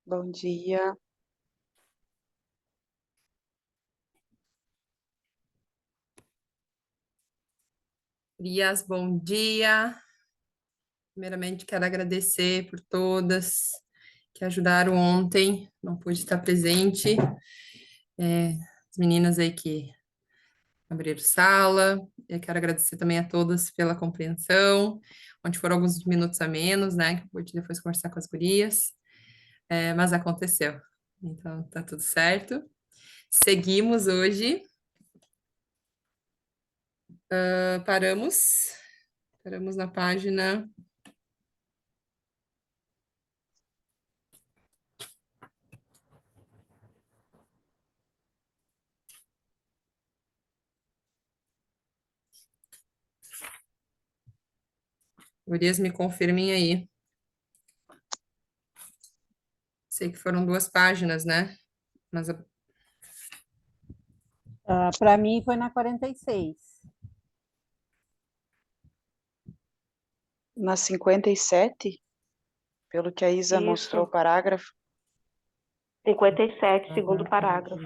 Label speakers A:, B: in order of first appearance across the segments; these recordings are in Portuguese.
A: Bom dia.
B: Gurias, bom dia. Primeiramente, quero agradecer por todas que ajudaram ontem. Não pude estar presente. As meninas aí que abriram sala. Eu quero agradecer também a todas pela compreensão. Onde foram alguns minutos a menos, né? Que eu pude depois conversar com as gurias. Mas aconteceu. Então, tá tudo certo. Seguimos hoje. Paramos. Paramos na página. Gurias, me confirmem aí. Sei que foram 2 páginas, né? Mas
C: Para mim foi na 46.
A: Na 57, pelo que a Isa mostrou o parágrafo.
D: 57, segundo parágrafo.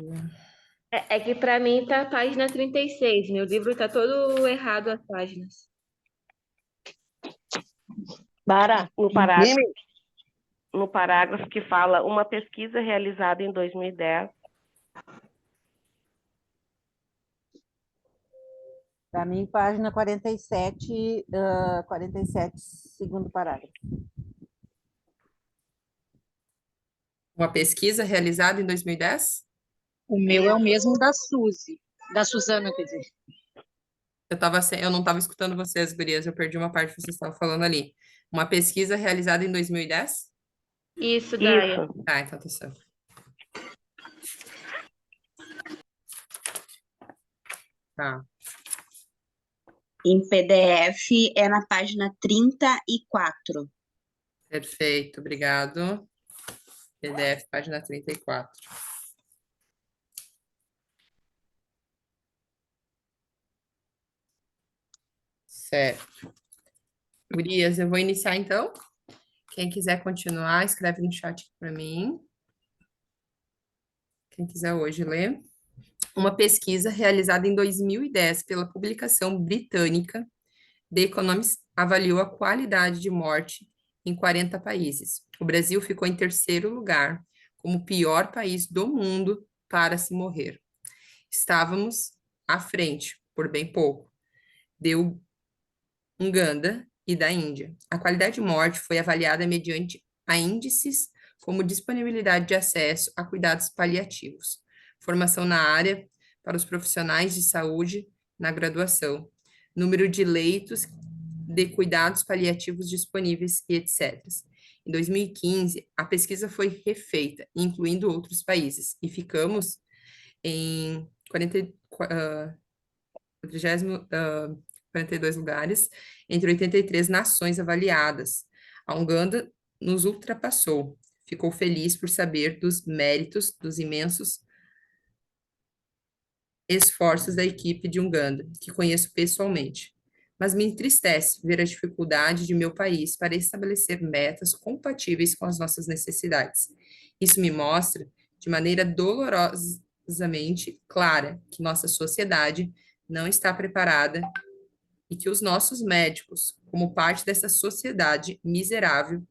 D: É que para mim tá a página 36. Meu livro tá todo errado as páginas. No parágrafo que fala uma pesquisa realizada em 2010.
C: Para mim, página 47, 47, segundo parágrafo.
B: uma pesquisa realizada em 2010?
E: O meu é o mesmo da Suzy, da Suzana, quer dizer.
B: Eu não estava escutando vocês, gurias, eu perdi uma parte que vocês estavam falando ali. Uma pesquisa realizada em 2010?
D: Isso, Daia.
B: Ah, então tá certo. Tá.
E: Em PDF é na página 34.
B: Perfeito, obrigado. PDF, página 34. Certo. Gurias, eu vou iniciar então. Quem quiser continuar, escreve no chat para mim. Quem quiser hoje ler. Uma pesquisa realizada em 2010 pela publicação britânica The Economist avaliou a qualidade de morte em 40 países. O Brasil ficou em terceiro lugar, como o pior país do mundo para se morrer. Estávamos à frente, por bem pouco, de Uganda e da Índia. A qualidade de morte foi avaliada mediante a índices como disponibilidade de acesso a cuidados paliativos, formação na área para os profissionais de saúde na graduação, número de leitos de cuidados paliativos disponíveis e etc. Em 2015, a pesquisa foi refeita, incluindo outros países, e ficamos em 42 lugares, entre 83 nações avaliadas. A Uganda nos ultrapassou. Ficou feliz por saber dos méritos dos imensos esforços da equipe de Uganda, que conheço pessoalmente. Mas me entristece ver a dificuldade de meu país para estabelecer metas compatíveis com as nossas necessidades. Isso me mostra, de maneira dolorosamente clara, que nossa sociedade não está preparada e que os nossos médicos, como parte dessa sociedade miserável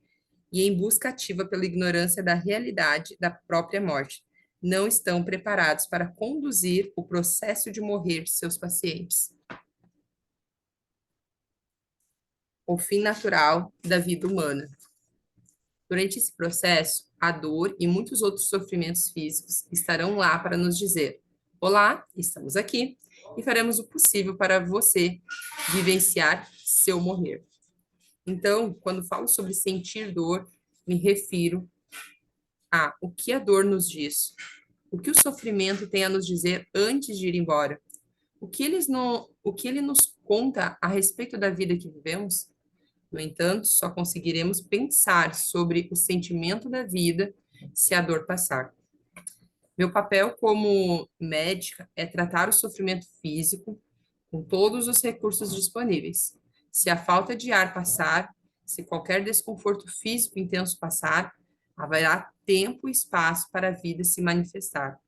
B: e em busca ativa pela ignorância da realidade da própria morte, não estão preparados para conduzir o processo de morrer de seus pacientes. O fim natural da vida humana. Durante esse processo, a dor e muitos outros sofrimentos físicos estarão lá para nos dizer: olá, estamos aqui e faremos o possível para você vivenciar seu morrer. Então, quando falo sobre sentir dor, me refiro a o que a dor nos diz, o que o sofrimento tem a nos dizer antes de ir embora, o que ele nos conta a respeito da vida que vivemos. No entanto, só conseguiremos pensar sobre o sentimento da vida se a dor passar. Meu papel como médica é tratar o sofrimento físico com todos os recursos disponíveis. Se a falta de ar passar, se qualquer desconforto físico intenso passar, haverá tempo e espaço para a vida se manifestar.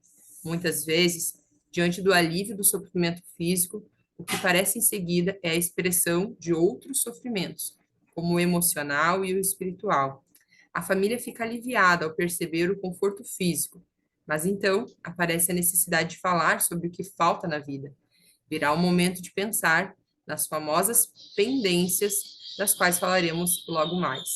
B: Muitas vezes, diante do alívio do sofrimento físico, o que parece em seguida é a expressão de outros sofrimentos, como o emocional e o espiritual. A família fica aliviada ao perceber o conforto físico, mas então aparece a necessidade de falar sobre o que falta na vida. Virá o momento de pensar nas famosas pendências, das quais falaremos logo mais.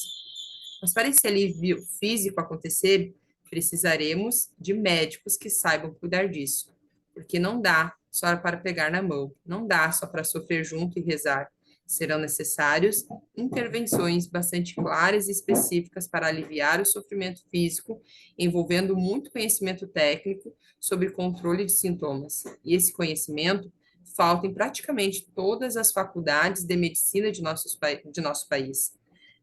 B: Mas para esse alívio físico acontecer, precisaremos de médicos que saibam cuidar disso, porque não dá só para pegar na mão, não dá só para sofrer junto e rezar. Serão necessários intervenções bastante claras e específicas para aliviar o sofrimento físico, envolvendo muito conhecimento técnico sobre controle de sintomas. E esse conhecimento falta em praticamente todas as faculdades de medicina de nosso país.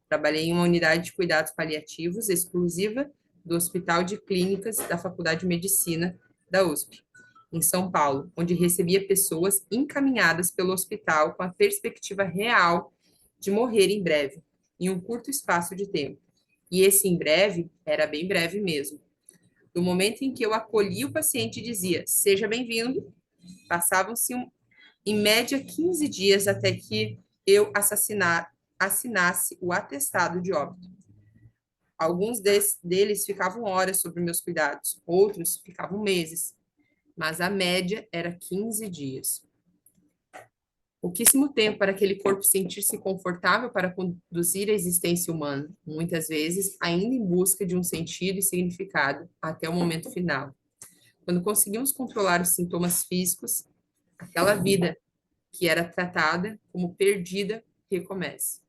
B: Trabalhei em uma unidade de cuidados paliativos exclusiva do Hospital de Clínicas da Faculdade de Medicina da USP, em São Paulo, onde recebia pessoas encaminhadas pelo hospital com a perspectiva real de morrer em breve, em um curto espaço de tempo. E esse em breve era bem breve mesmo. No momento em que eu acolhi o paciente e dizia, seja bem-vindo, passavam-se em média 15 dias até que eu assinasse o atestado de óbito. Alguns deles ficavam horas sobre meus cuidados, outros ficavam meses, mas a média era 15 dias. Pouquíssimo tempo para aquele corpo sentir-se confortável para conduzir a existência humana, muitas vezes ainda em busca de um sentido e significado até o momento final. Quando conseguimos controlar os sintomas físicos, aquela vida que era tratada como perdida recomeça.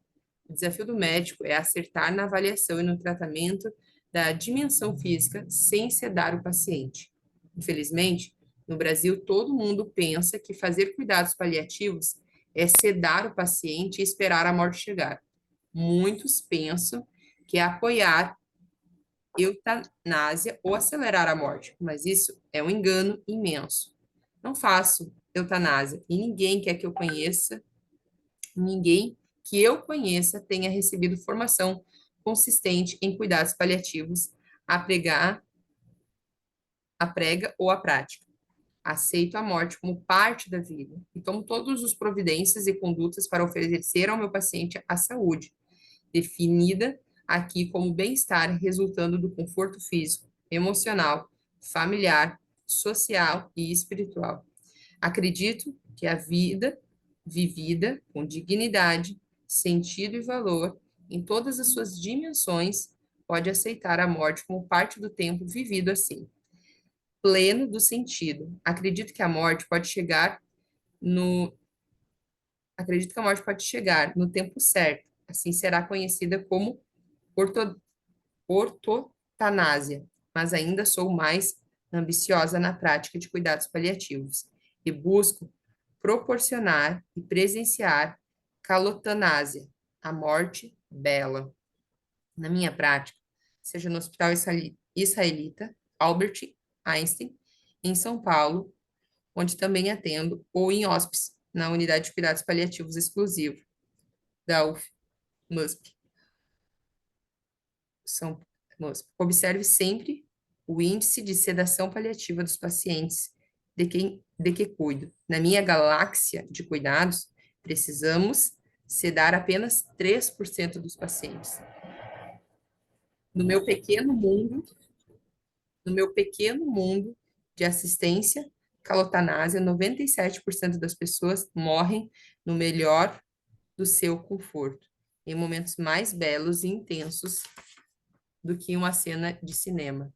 B: O desafio do médico é acertar na avaliação e no tratamento da dimensão física sem sedar o paciente. Infelizmente, no Brasil, todo mundo pensa que fazer cuidados paliativos é sedar o paciente e esperar a morte chegar. Muitos pensam que é apoiar eutanásia ou acelerar a morte, mas isso é um engano imenso. Não faço eutanásia e ninguém quer que eu conheça, ninguém que eu conheça tenha recebido formação consistente em cuidados paliativos, a prega ou a prática. Aceito a morte como parte da vida e tomo todas as providências e condutas para oferecer ao meu paciente a saúde, definida aqui como bem-estar resultando do conforto físico, emocional, familiar, social e espiritual. Acredito que a vida vivida com dignidade, sentido e valor em todas as suas dimensões pode aceitar a morte como parte do tempo vivido assim, pleno do sentido. Acredito que a morte pode chegar no tempo certo. Assim será conhecida como ortotanásia, mas ainda sou mais ambiciosa na prática de cuidados paliativos e busco proporcionar e presenciar calotanásia, a morte bela. Na minha prática, seja no Hospital Israelita Albert Einstein, em São Paulo, onde também atendo, ou em hospice, na Unidade de Cuidados Paliativos Exclusivo, da USP. Observe sempre o índice de sedação paliativa dos pacientes de que cuido. Na minha galáxia de cuidados, precisamos sedar apenas 3% dos pacientes. No meu pequeno mundo de assistência calotanásia, 97% das pessoas morrem no melhor do seu conforto, em momentos mais belos e intensos do que uma cena de cinema.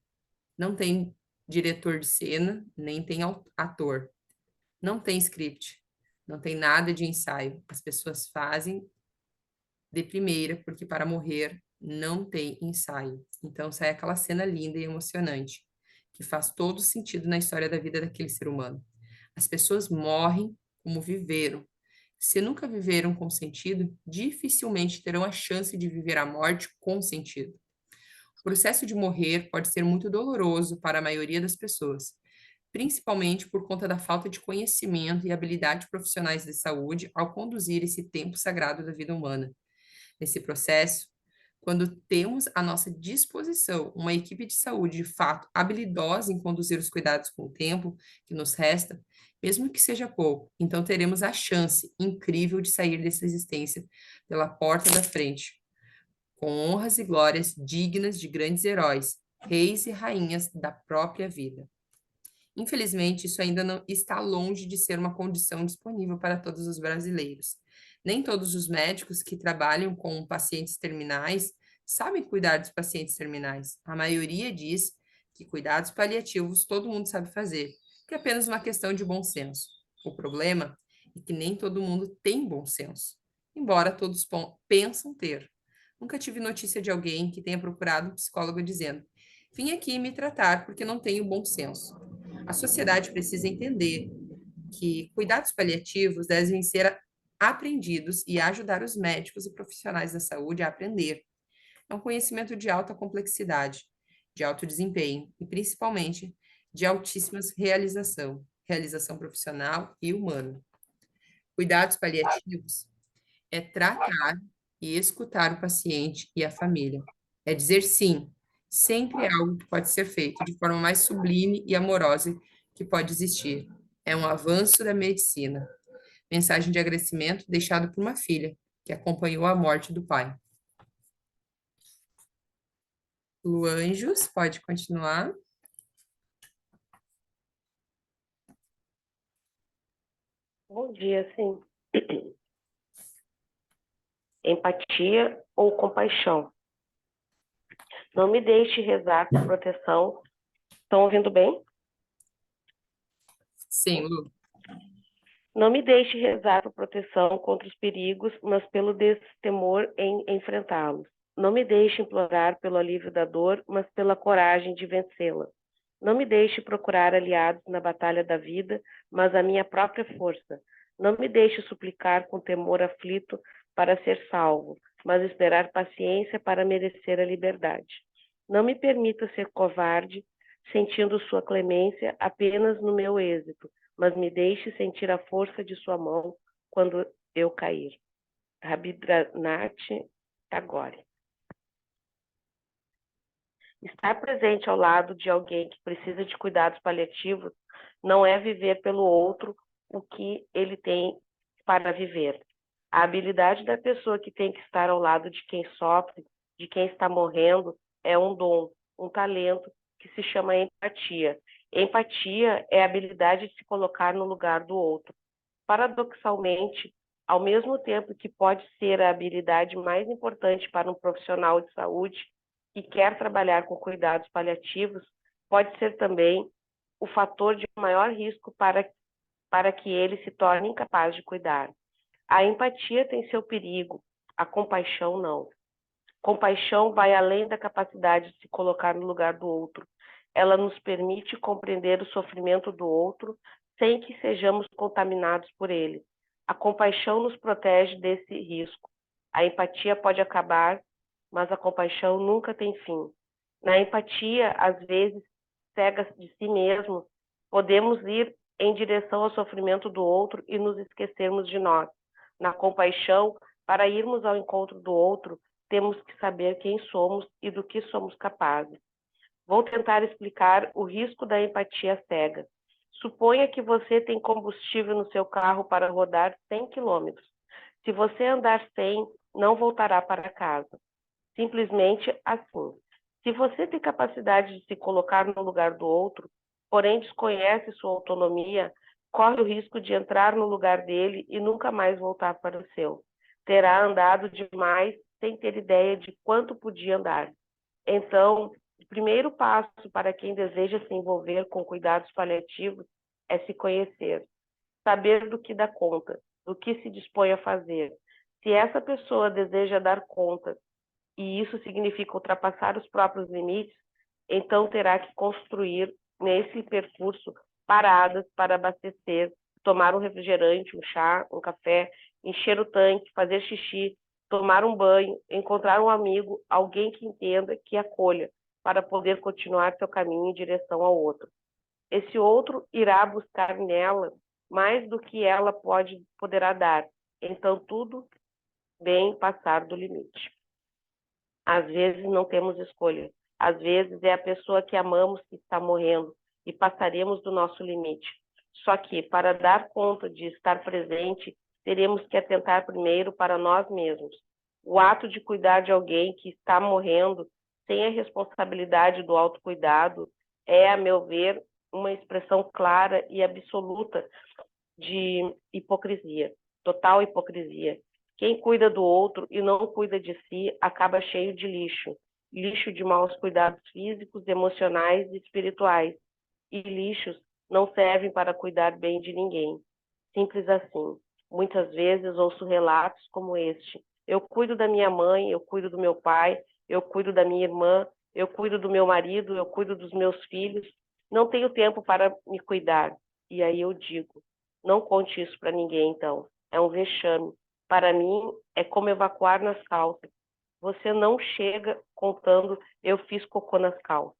B: Não tem diretor de cena, nem tem ator. Não tem script, não tem nada de ensaio. As pessoas fazem de primeira, porque para morrer não tem ensaio. Então sai aquela cena linda e emocionante, que faz todo sentido na história da vida daquele ser humano. As pessoas morrem como viveram. Se nunca viveram com sentido, dificilmente terão a chance de viver a morte com sentido. O processo de morrer pode ser muito doloroso para a maioria das pessoas, principalmente por conta da falta de conhecimento e habilidade profissionais de saúde ao conduzir esse tempo sagrado da vida humana. Nesse processo, Quando temos à nossa disposição uma equipe de saúde de fato habilidosa em conduzir os cuidados com o tempo que nos resta, mesmo que seja pouco, então teremos a chance incrível de sair dessa existência pela porta da frente, com honras e glórias dignas de grandes heróis, reis e rainhas da própria vida. Infelizmente, isso ainda não está longe de ser uma condição disponível para todos os brasileiros. Nem todos os médicos que trabalham com pacientes terminais sabem cuidar dos pacientes terminais. A maioria diz que cuidados paliativos todo mundo sabe fazer, que é apenas uma questão de bom senso. O problema é que nem todo mundo tem bom senso, embora todos pensam ter. Nunca tive notícia de alguém que tenha procurado um psicólogo dizendo: vim aqui me tratar porque não tenho bom senso. A sociedade precisa entender que cuidados paliativos devem ser aprendidos e ajudar os médicos e profissionais da saúde a aprender. É um conhecimento de alta complexidade, de alto desempenho e, principalmente, de altíssimas realização profissional e humana. Cuidados paliativos é tratar e escutar o paciente e a família. É dizer sim, sempre é algo que pode ser feito de forma mais sublime e amorosa que pode existir. É um avanço da medicina. Mensagem de agradecimento deixada por uma filha que acompanhou a morte do pai. Lu Anjos, pode continuar.
F: Bom dia, sim. Empatia ou compaixão? Não me deixe rezar por proteção. Estão ouvindo bem?
B: Sim, Lu.
F: Não me deixe rezar por proteção contra os perigos, mas pelo destemor em enfrentá-los. Não me deixe implorar pelo alívio da dor, mas pela coragem de vencê-la. Não me deixe procurar aliados na batalha da vida, mas a minha própria força. Não me deixe suplicar com temor aflito para ser salvo, mas esperar paciência para merecer a liberdade. Não me permita ser covarde, sentindo sua clemência apenas no meu êxito, mas me deixe sentir a força de sua mão quando eu cair. Rabindranath Tagore. Estar presente ao lado de alguém que precisa de cuidados paliativos não é viver pelo outro o que ele tem para viver. A habilidade da pessoa que tem que estar ao lado de quem sofre, de quem está morrendo, é um dom, um talento que se chama empatia. Empatia é a habilidade de se colocar no lugar do outro. Paradoxalmente, ao mesmo tempo que pode ser a habilidade mais importante para um profissional de saúde que quer trabalhar com cuidados paliativos, pode ser também o fator de maior risco para que ele se torne incapaz de cuidar. A empatia tem seu perigo, a compaixão não. Compaixão vai além da capacidade de se colocar no lugar do outro. Ela nos permite compreender o sofrimento do outro sem que sejamos contaminados por ele. A compaixão nos protege desse risco. A empatia pode acabar, mas a compaixão nunca tem fim. Na empatia, às vezes, cegas de si mesmo, podemos ir em direção ao sofrimento do outro e nos esquecermos de nós. Na compaixão, para irmos ao encontro do outro, temos que saber quem somos e do que somos capazes. Vou tentar explicar o risco da empatia cega. Suponha que você tem combustível no seu carro para rodar 100 km. Se você andar 100, não voltará para casa. Simplesmente assim. Se você tem capacidade de se colocar no lugar do outro, porém desconhece sua autonomia, corre o risco de entrar no lugar dele e nunca mais voltar para o seu. Terá andado demais sem ter ideia de quanto podia andar. Então, o primeiro passo para quem deseja se envolver com cuidados paliativos é se conhecer, saber do que dá conta, do que se dispõe a fazer. Se essa pessoa deseja dar conta e isso significa ultrapassar os próprios limites, então terá que construir nesse percurso paradas para abastecer, tomar um refrigerante, um chá, um café, encher o tanque, fazer xixi, tomar um banho, encontrar um amigo, alguém que entenda, que acolha, para poder continuar seu caminho em direção ao outro. Esse outro irá buscar nela mais do que ela poderá dar. Então, tudo bem passar do limite. Às vezes não temos escolha. Às vezes é a pessoa que amamos que está morrendo e passaremos do nosso limite. Só que, para dar conta de estar presente, teremos que atentar primeiro para nós mesmos. O ato de cuidar de alguém que está morrendo, sem a responsabilidade do autocuidado, é, a meu ver, uma expressão clara e absoluta de hipocrisia, total hipocrisia. Quem cuida do outro e não cuida de si acaba cheio de lixo. Lixo de maus cuidados físicos, emocionais e espirituais. E lixos não servem para cuidar bem de ninguém. Simples assim. Muitas vezes ouço relatos como este. Eu cuido da minha mãe, eu cuido do meu pai, eu cuido da minha irmã, eu cuido do meu marido, eu cuido dos meus filhos. Não tenho tempo para me cuidar. E aí eu digo, não conte isso para ninguém, então. É um vexame. Para mim, é como evacuar nas calças. Você não chega contando, eu fiz cocô nas calças.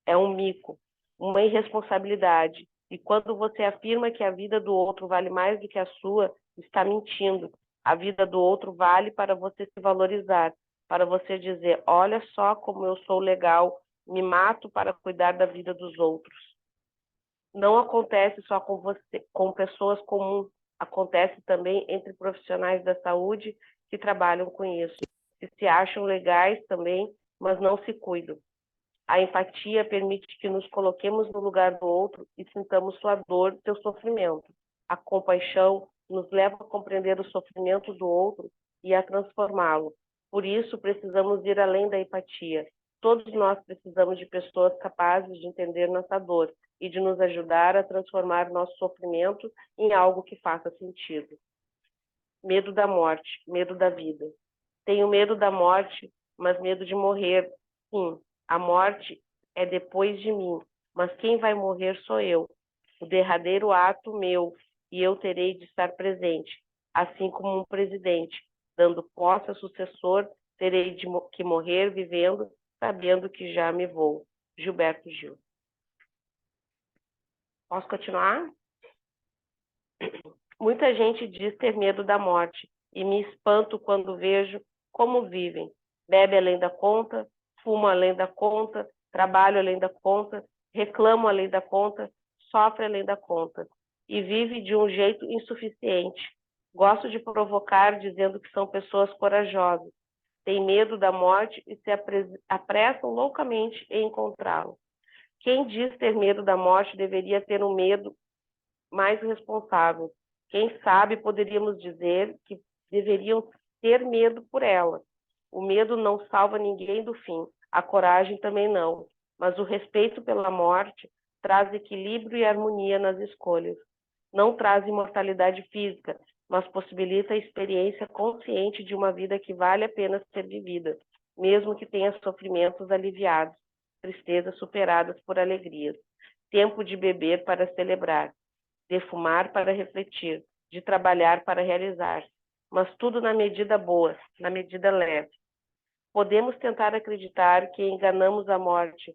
F: É um mico, uma irresponsabilidade. E quando você afirma que a vida do outro vale mais do que a sua, está mentindo. A vida do outro vale para você se valorizar, para você dizer, olha só como eu sou legal, me mato para cuidar da vida dos outros. Não acontece só com você, com pessoas comuns, acontece também entre profissionais da saúde que trabalham com isso, que se acham legais também, mas não se cuidam. A empatia permite que nos coloquemos no lugar do outro e sintamos sua dor, seu sofrimento. A compaixão nos leva a compreender o sofrimento do outro e a transformá-lo. Por isso, precisamos ir além da empatia. Todos nós precisamos de pessoas capazes de entender nossa dor e de nos ajudar a transformar nosso sofrimento em algo que faça sentido. Medo da morte, medo da vida. Tenho medo da morte, mas medo de morrer. Sim, a morte é depois de mim, mas quem vai morrer sou eu. O derradeiro ato meu, e eu terei de estar presente, assim como um presidente, dando posse ao sucessor, terei que morrer vivendo, sabendo que já me vou. Gilberto Gil. Posso continuar? Muita gente diz ter medo da morte, e me espanto quando vejo como vivem. Bebe além da conta, fuma além da conta, trabalha além da conta, reclama além da conta, sofre além da conta. E vive de um jeito insuficiente. Gosto de provocar dizendo que são pessoas corajosas. Têm medo da morte e se apressam loucamente em encontrá-la. Quem diz ter medo da morte deveria ter um medo mais responsável. Quem sabe poderíamos dizer que deveriam ter medo por ela. O medo não salva ninguém do fim, a coragem também não, mas o respeito pela morte traz equilíbrio e harmonia nas escolhas. Não traz imortalidade física, mas possibilita a experiência consciente de uma vida que vale a pena ser vivida, mesmo que tenha sofrimentos aliviados, tristezas superadas por alegrias. Tempo de beber para celebrar, de fumar para refletir, de trabalhar para realizar, mas tudo na medida boa, na medida leve. Podemos tentar acreditar que enganamos a morte,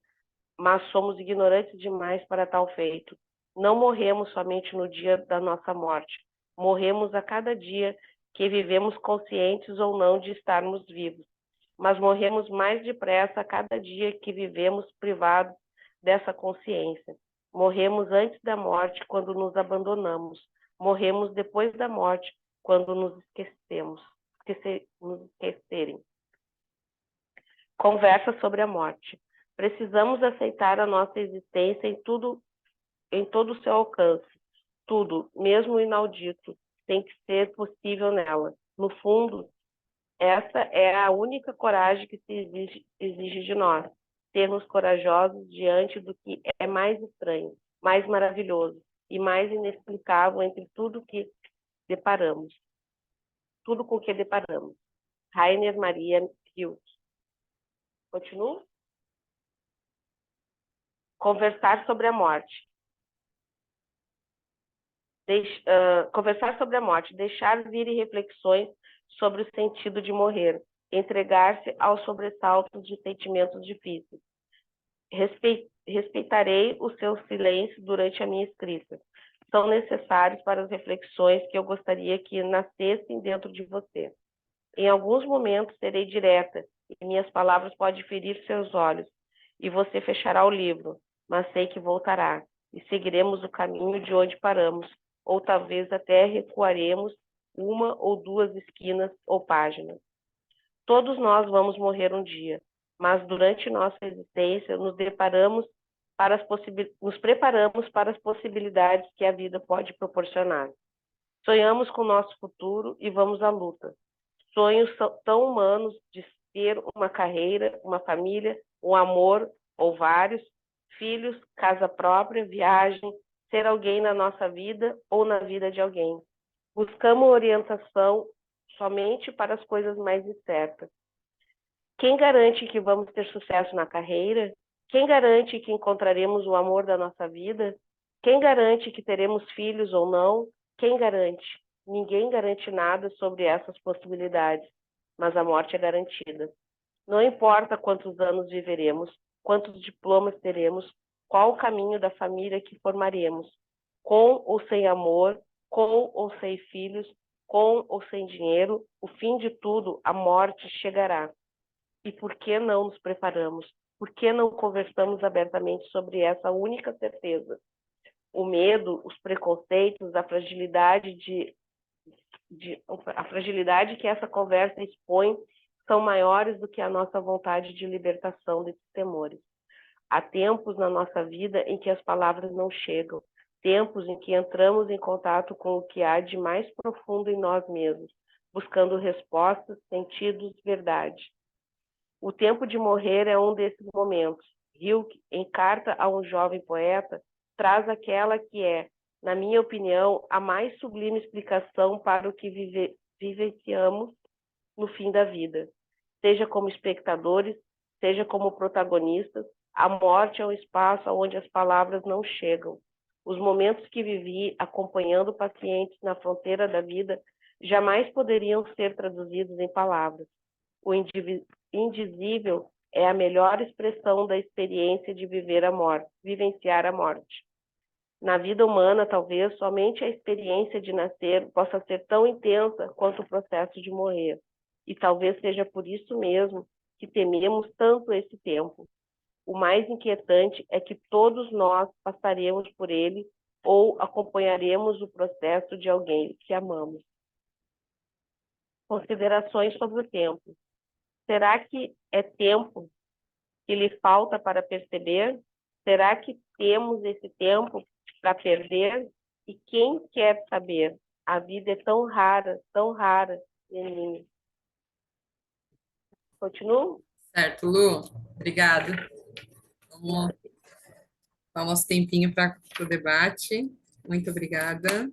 F: mas somos ignorantes demais para tal feito. Não morremos somente no dia da nossa morte, morremos a cada dia que vivemos conscientes ou não de estarmos vivos, mas morremos mais depressa a cada dia que vivemos privados dessa consciência. Morremos antes da morte quando nos abandonamos. Morremos depois da morte quando nos esquecerem. Conversa sobre a morte. Precisamos aceitar a nossa existência em todo o seu alcance. Tudo, mesmo o inaudito, tem que ser possível nela. No fundo, essa é a única coragem que se exige de nós. Sermos corajosos diante do que é mais estranho, mais maravilhoso e mais inexplicável entre tudo que deparamos. Tudo com que deparamos. Rainer Maria Rilke. Continuo? Conversar sobre a morte. Conversar sobre a morte. Deixar vir reflexões sobre o sentido de morrer. Entregar-se aos sobressaltos de sentimentos difíceis. Respeitarei o seu silêncio durante a minha escrita. São necessários para as reflexões que eu gostaria que nascessem dentro de você. Em alguns momentos serei direta e minhas palavras podem ferir seus olhos, e você fechará o livro, mas sei que voltará, e seguiremos o caminho de onde paramos, ou talvez até recuaremos uma ou duas esquinas ou páginas. Todos nós vamos morrer um dia, mas durante nossa existência nos preparamos para as possibilidades que a vida pode proporcionar. Sonhamos com o nosso futuro e vamos à luta. Sonhos tão humanos de ter uma carreira, uma família, um amor ou vários, filhos, casa própria, viagem, ser alguém na nossa vida ou na vida de alguém. Buscamos orientação somente para as coisas mais incertas. Quem garante que vamos ter sucesso na carreira? Quem garante que encontraremos o amor da nossa vida? Quem garante que teremos filhos ou não? Quem garante? Ninguém garante nada sobre essas possibilidades, mas a morte é garantida. Não importa quantos anos viveremos, quantos diplomas teremos, qual o caminho da família que formaremos, com ou sem amor, com ou sem filhos, com ou sem dinheiro, o fim de tudo, a morte chegará. E por que não nos preparamos? Por que não conversamos abertamente sobre essa única certeza? O medo, os preconceitos, a fragilidade que essa conversa expõe são maiores do que a nossa vontade de libertação desses temores. Há tempos na nossa vida em que as palavras não chegam, tempos em que entramos em contato com o que há de mais profundo em nós mesmos, buscando respostas, sentidos, verdade. O tempo de morrer é um desses momentos. Rilke, em carta a um jovem poeta, traz aquela que é, na minha opinião, a mais sublime explicação para o que vivenciamos no fim da vida. Seja como espectadores, seja como protagonistas, a morte é um espaço onde as palavras não chegam. Os momentos que vivi acompanhando pacientes na fronteira da vida jamais poderiam ser traduzidos em palavras. O indizível é a melhor expressão da experiência de vivenciar a morte. Na vida humana, talvez, somente a experiência de nascer possa ser tão intensa quanto o processo de morrer. E talvez seja por isso mesmo que tememos tanto esse tempo. O mais inquietante é que todos nós passaremos por ele ou acompanharemos o processo de alguém que amamos. Considerações sobre o tempo. Será que é tempo que lhe falta para perceber? Será que temos esse tempo para perder? E quem quer saber? A vida é tão rara, menina. Continuo?
B: Certo, Lu. Obrigada. Vamos dar nosso tempinho para o debate. Muito obrigada.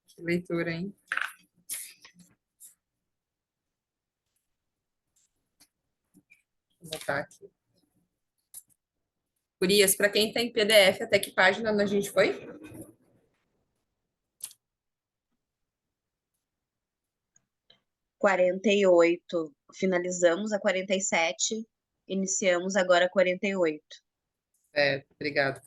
B: Que leitura, hein? Vou botar aqui. Gurias, para quem tem PDF, até que página a gente foi?
G: (48) Finalizamos a 47, iniciamos agora a 48.
B: Obrigada.